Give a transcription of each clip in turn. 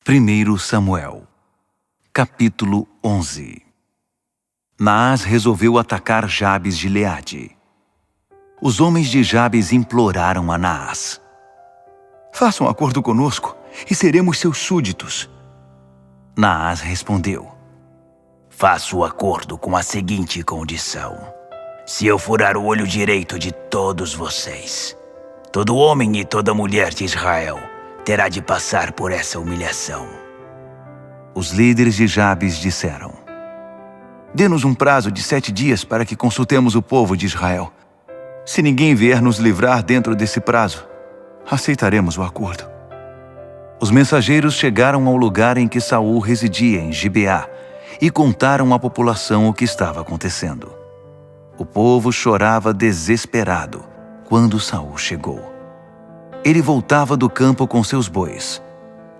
1 Samuel, capítulo 11. Naás resolveu atacar Jabes de Gileade. Os homens de Jabes imploraram a Naás: "Faça um acordo conosco e seremos seus súditos." Naás respondeu: "Faço o acordo com a seguinte condição: se eu furar o olho direito de todos vocês, todo homem e toda mulher de Israel terá de passar por essa humilhação." Os líderes de Jabes disseram: "Dê-nos um prazo de 7 dias para que consultemos o povo de Israel. Se ninguém vier nos livrar dentro desse prazo, aceitaremos o acordo." Os mensageiros chegaram ao lugar em que Saul residia, em Gibeá, e contaram à população o que estava acontecendo. O povo chorava desesperado quando Saul chegou. Ele voltava do campo com seus bois.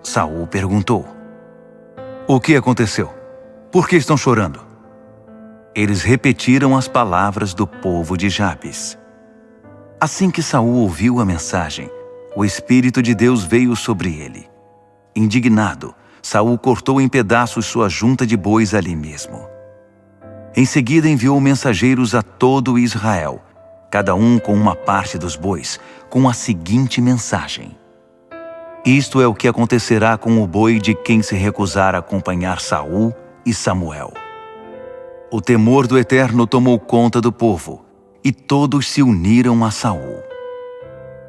Saul perguntou: "O que aconteceu? Por que estão chorando?" Eles repetiram as palavras do povo de Jabes. Assim que Saul ouviu a mensagem, o Espírito de Deus veio sobre ele. Indignado, Saul cortou em pedaços sua junta de bois ali mesmo. Em seguida enviou mensageiros a todo Israel, cada um com uma parte dos bois, com a seguinte mensagem: "Isto é o que acontecerá com o boi de quem se recusar a acompanhar Saul e Samuel." O temor do Eterno tomou conta do povo, e todos se uniram a Saul.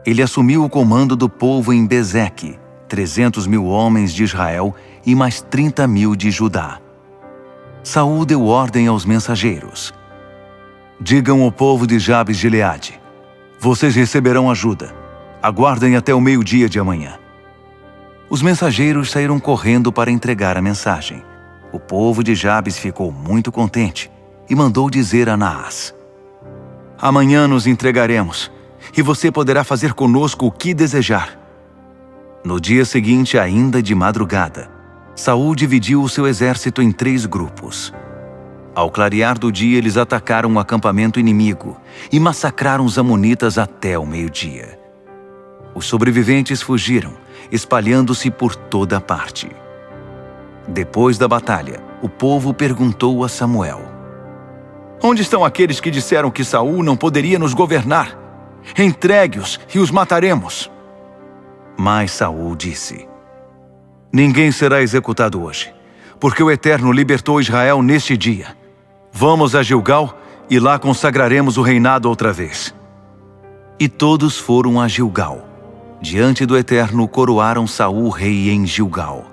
Ele assumiu o comando do povo em Bezeque, 300.000 homens de Israel e mais 30.000 de Judá. Saul deu ordem aos mensageiros: "Digam ao povo de Jabes de Gileade: vocês receberão ajuda. Aguardem até o meio-dia de amanhã." Os mensageiros saíram correndo para entregar a mensagem. O povo de Jabes ficou muito contente e mandou dizer a Naás: "Amanhã nos entregaremos, e você poderá fazer conosco o que desejar." No dia seguinte, ainda de madrugada, Saul dividiu o seu exército em 3 grupos. Ao clarear do dia, eles atacaram o acampamento inimigo e massacraram os amonitas até o meio-dia. Os sobreviventes fugiram, espalhando-se por toda parte. Depois da batalha, o povo perguntou a Samuel: "Onde estão aqueles que disseram que Saul não poderia nos governar? Entregue-os e os mataremos." Mas Saul disse: "Ninguém será executado hoje, porque o Eterno libertou Israel neste dia. Vamos a Gilgal e lá consagraremos o reinado outra vez." E todos foram a Gilgal. Diante do Eterno coroaram Saul rei em Gilgal.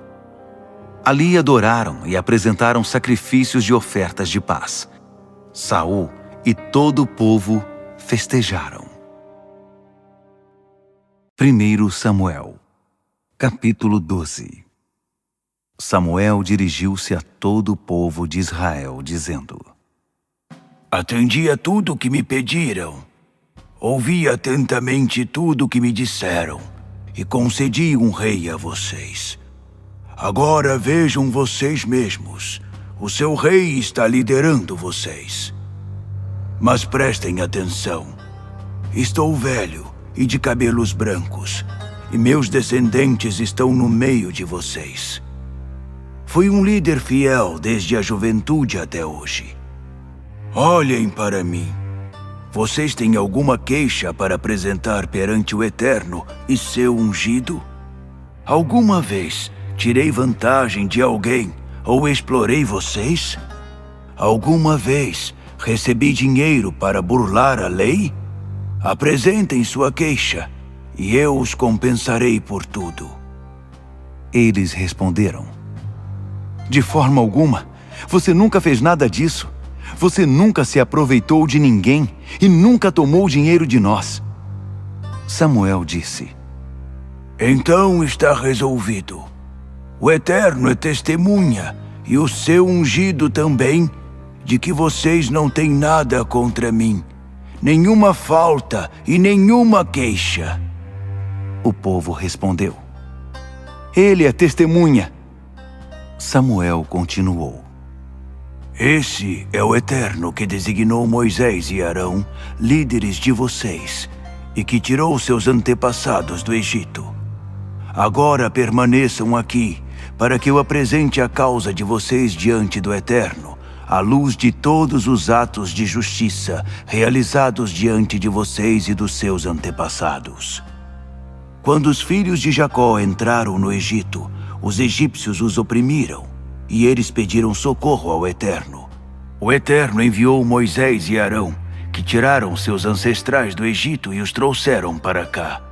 Ali adoraram e apresentaram sacrifícios de ofertas de paz. Saul e todo o povo festejaram. 1 Samuel, capítulo 12. Samuel dirigiu-se a todo o povo de Israel, dizendo: "Atendi a tudo o que me pediram. Ouvi atentamente tudo o que me disseram e concedi um rei a vocês. Agora vejam vocês mesmos. O seu rei está liderando vocês. Mas prestem atenção. Estou velho e de cabelos brancos, e meus descendentes estão no meio de vocês. Fui um líder fiel desde a juventude até hoje. Olhem para mim. Vocês têm alguma queixa para apresentar perante o Eterno e seu ungido? Alguma vez tirei vantagem de alguém ou explorei vocês? Alguma vez recebi dinheiro para burlar a lei? Apresentem sua queixa, e eu os compensarei por tudo." Eles responderam: "De forma alguma, você nunca fez nada disso. Você nunca se aproveitou de ninguém e nunca tomou dinheiro de nós." Samuel disse: "Então está resolvido. O Eterno é testemunha, e o seu ungido também, de que vocês não têm nada contra mim, nenhuma falta e nenhuma queixa." O povo respondeu: "Ele é testemunha." Samuel continuou: "Esse é o Eterno que designou Moisés e Arão, líderes de vocês, e que tirou seus antepassados do Egito. Agora permaneçam aqui, para que eu apresente a causa de vocês diante do Eterno, à luz de todos os atos de justiça realizados diante de vocês e dos seus antepassados. Quando os filhos de Jacó entraram no Egito, os egípcios os oprimiram, e eles pediram socorro ao Eterno. O Eterno enviou Moisés e Arão, que tiraram seus ancestrais do Egito e os trouxeram para cá.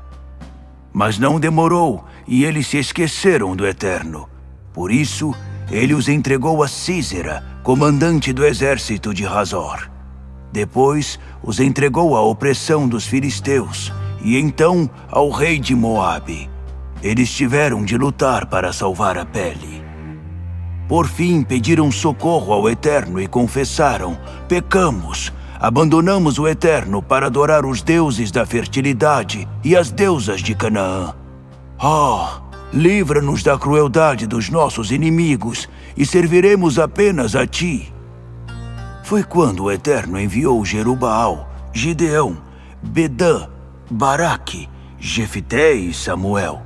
Mas não demorou, e eles se esqueceram do Eterno. Por isso, ele os entregou a Sísera, comandante do exército de Hazor. Depois, os entregou à opressão dos filisteus, e então ao rei de Moabe. Eles tiveram de lutar para salvar a pele. Por fim, pediram socorro ao Eterno e confessaram: pecamos, abandonamos o Eterno para adorar os deuses da fertilidade e as deusas de Canaã. Livra-nos da crueldade dos nossos inimigos e serviremos apenas a ti. Foi quando o Eterno enviou Jerubaal, Gideão, Bedã, Baraque, Jefité e Samuel.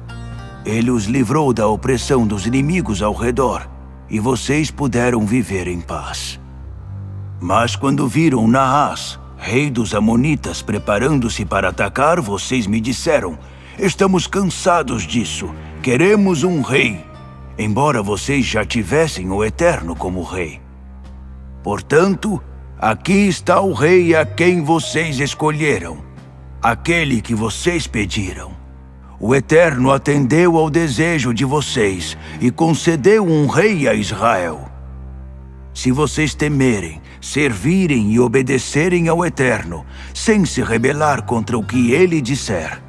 Ele os livrou da opressão dos inimigos ao redor, e vocês puderam viver em paz. Mas quando viram Naás, rei dos Amonitas, preparando-se para atacar, vocês me disseram: estamos cansados disso, queremos um rei, embora vocês já tivessem o Eterno como rei. Portanto, aqui está o rei a quem vocês escolheram, aquele que vocês pediram. O Eterno atendeu ao desejo de vocês e concedeu um rei a Israel. Se vocês temerem, servirem e obedecerem ao Eterno, sem se rebelar contra o que ele disser,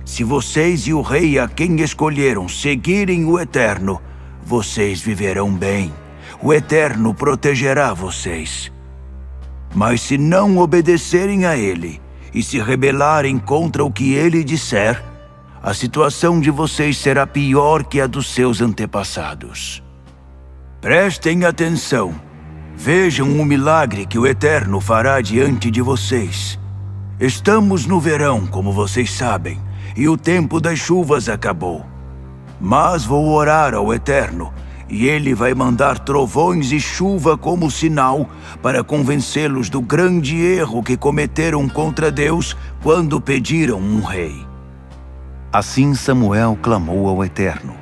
se vocês e o rei a quem escolheram seguirem o Eterno, vocês viverão bem. O Eterno protegerá vocês. Mas se não obedecerem a ele e se rebelarem contra o que ele disser, a situação de vocês será pior que a dos seus antepassados. Prestem atenção. Vejam o milagre que o Eterno fará diante de vocês. Estamos no verão, como vocês sabem, e o tempo das chuvas acabou. Mas vou orar ao Eterno, e ele vai mandar trovões e chuva como sinal para convencê-los do grande erro que cometeram contra Deus quando pediram um rei. Assim Samuel clamou ao Eterno,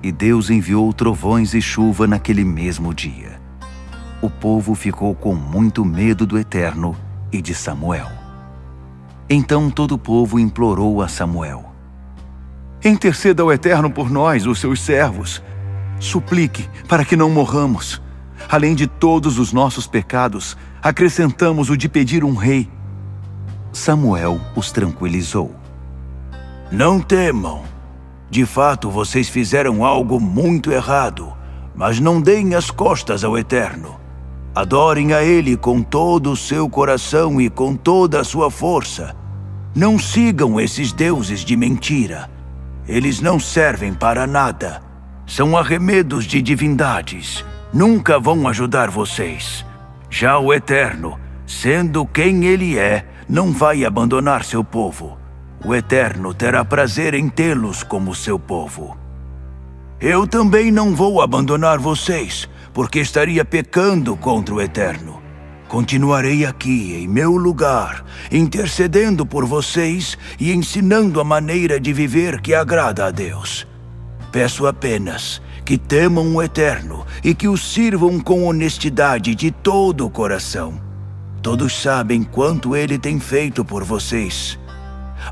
e Deus enviou trovões e chuva naquele mesmo dia. O povo ficou com muito medo do Eterno e de Samuel. Então todo o povo implorou a Samuel: interceda ao Eterno por nós, os seus servos. Suplique para que não morramos. Além de todos os nossos pecados, acrescentamos o de pedir um rei. Samuel os tranquilizou: não temam. De fato, vocês fizeram algo muito errado, mas não deem as costas ao Eterno. Adorem a Ele com todo o seu coração e com toda a sua força. Não sigam esses deuses de mentira. Eles não servem para nada. São arremedos de divindades. Nunca vão ajudar vocês. Já o Eterno, sendo quem Ele é, não vai abandonar seu povo. O Eterno terá prazer em tê-los como seu povo. Eu também não vou abandonar vocês, porque estaria pecando contra o Eterno. Continuarei aqui, em meu lugar, intercedendo por vocês e ensinando a maneira de viver que agrada a Deus. Peço apenas que temam o Eterno e que o sirvam com honestidade de todo o coração. Todos sabem quanto Ele tem feito por vocês.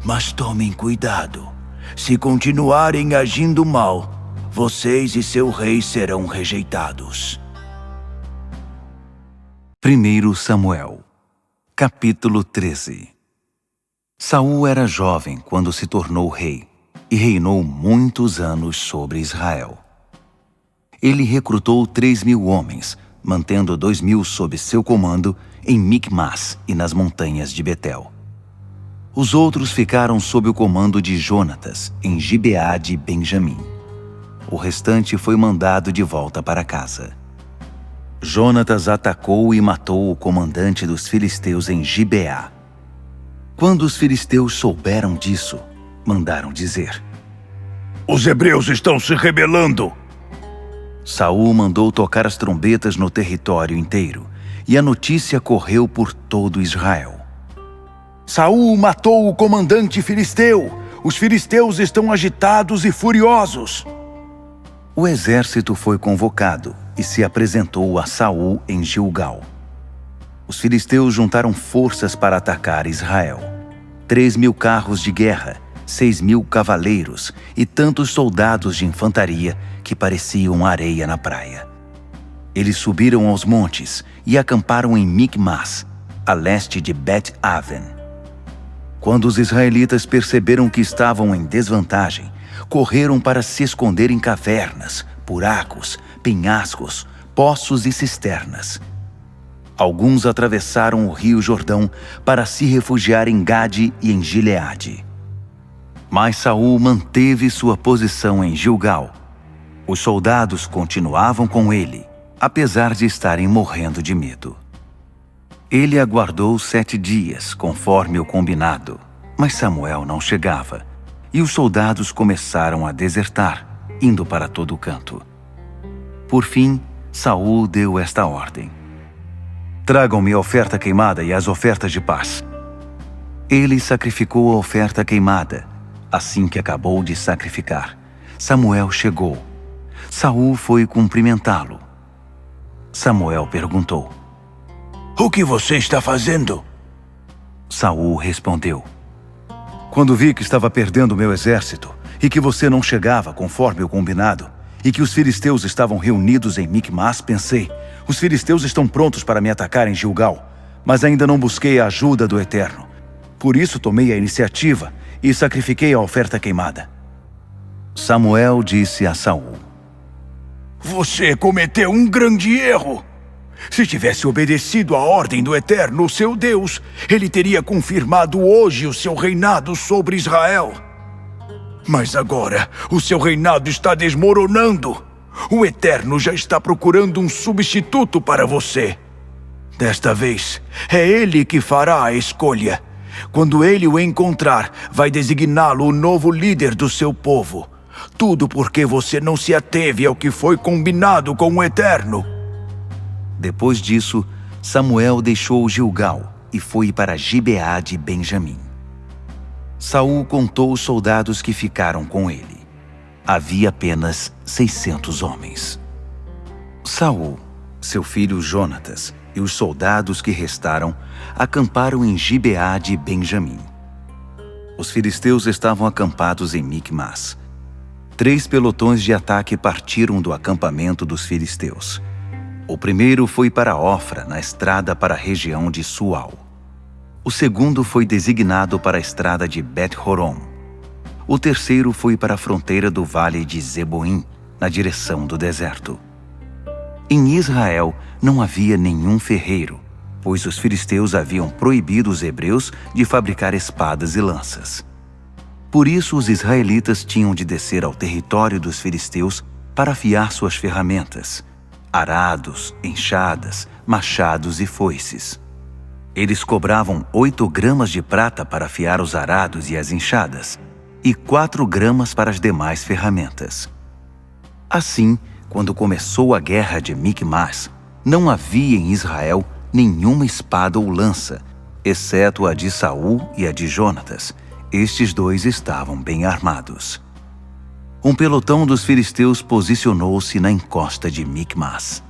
Mas tomem cuidado. Se continuarem agindo mal, vocês e seu rei serão rejeitados. 1 Samuel, capítulo 13. Saul era jovem quando se tornou rei e reinou muitos anos sobre Israel. Ele recrutou 3.000 homens, mantendo 2.000 sob seu comando em Micmas e nas montanhas de Betel. Os outros ficaram sob o comando de Jonatas, em Gibeá de Benjamim. O restante foi mandado de volta para casa. Jonatas atacou e matou o comandante dos filisteus em Gibeá. Quando os filisteus souberam disso, mandaram dizer: os hebreus estão se rebelando. Saul mandou tocar as trombetas no território inteiro, e a notícia correu por todo Israel. Saul matou o comandante filisteu! Os filisteus estão agitados e furiosos! O exército foi convocado e se apresentou a Saul em Gilgal. Os filisteus juntaram forças para atacar Israel. 3.000 carros de guerra, 6.000 cavaleiros e tantos soldados de infantaria que pareciam areia na praia. Eles subiram aos montes e acamparam em Micmas, a leste de Bet-Aven. Quando os israelitas perceberam que estavam em desvantagem, correram para se esconder em cavernas, buracos, penhascos, poços e cisternas. Alguns atravessaram o rio Jordão para se refugiar em Gade e em Gileade. Mas Saul manteve sua posição em Gilgal. Os soldados continuavam com ele, apesar de estarem morrendo de medo. Ele aguardou 7 dias, conforme o combinado, mas Samuel não chegava, e os soldados começaram a desertar, indo para todo canto. Por fim, Saul deu esta ordem: tragam-me a oferta queimada e as ofertas de paz. Ele sacrificou a oferta queimada. Assim que acabou de sacrificar, Samuel chegou. Saul foi cumprimentá-lo. Samuel perguntou: O que você está fazendo? Saul respondeu: Quando vi que estava perdendo meu exército e que você não chegava conforme o combinado e que os filisteus estavam reunidos em Micmas, pensei: os filisteus estão prontos para me atacar em Gilgal, mas ainda não busquei a ajuda do Eterno. Por isso tomei a iniciativa e sacrifiquei a oferta queimada. Samuel disse a Saul: Você cometeu um grande erro. Se tivesse obedecido à ordem do Eterno, seu Deus, ele teria confirmado hoje o seu reinado sobre Israel. Mas agora, o seu reinado está desmoronando. O Eterno já está procurando um substituto para você. Desta vez, é ele que fará a escolha. Quando ele o encontrar, vai designá-lo o novo líder do seu povo. Tudo porque você não se ateve ao que foi combinado com o Eterno. Depois disso, Samuel deixou Gilgal e foi para Gibeá de Benjamim. Saul contou os soldados que ficaram com ele. Havia apenas 600 homens. Saul, seu filho Jonatas e os soldados que restaram acamparam em Gibeá de Benjamim. Os filisteus estavam acampados em Micmas. 3 pelotões de ataque partiram do acampamento dos filisteus. O primeiro foi para Ofra, na estrada para a região de Sual. O segundo foi designado para a estrada de Bet-Horon. O terceiro foi para a fronteira do vale de Zeboim, na direção do deserto. Em Israel não havia nenhum ferreiro, pois os filisteus haviam proibido os hebreus de fabricar espadas e lanças. Por isso os israelitas tinham de descer ao território dos filisteus para afiar suas ferramentas: arados, enxadas, machados e foices. Eles cobravam 8 gramas de prata para afiar os arados e as enxadas, e 4 gramas para as demais ferramentas. Assim, quando começou a guerra de Micmas, não havia em Israel nenhuma espada ou lança, exceto a de Saul e a de Jonatas. Estes 2 estavam bem armados. Um pelotão dos filisteus posicionou-se na encosta de Micmas.